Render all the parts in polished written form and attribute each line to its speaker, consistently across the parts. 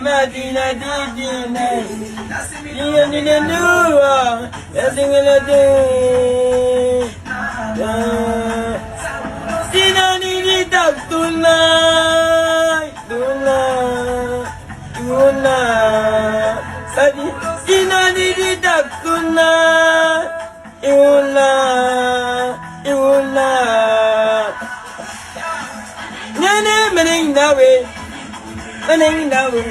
Speaker 1: Madina Dina Dina Dua Dina Dina Dina Tak tunai Sadi Dina Dina Tak tunai Iula Nene mening nawe Mening nawe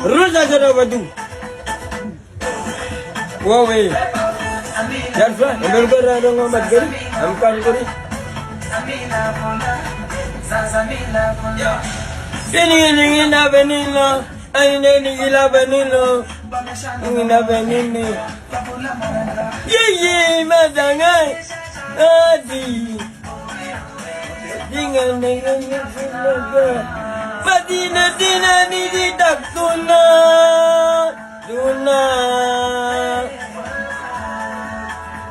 Speaker 1: Rosa Jarabadu Wawe Jarfa Emergara dong amat gari Amkan gari Ini na benilo ini gila benilo na benini ye madangai adi dengan Madina Dina ni tak tuna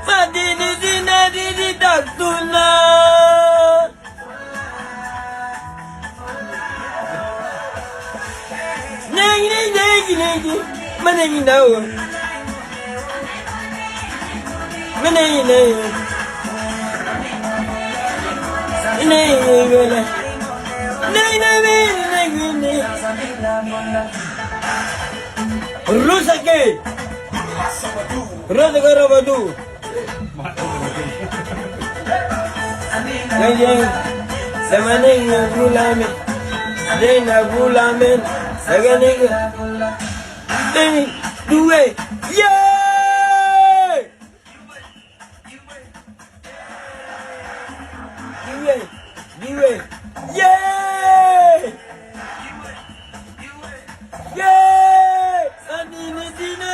Speaker 1: Madina Dina ni tak tuna Negi Manegi now Manegi Rosa Garabadu Samaning Gulamin Dena Gulamin Again do it yay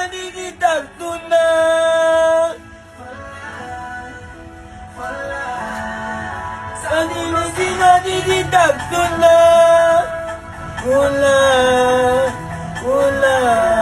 Speaker 1: Dina tak tuna Dina tak tuna Gula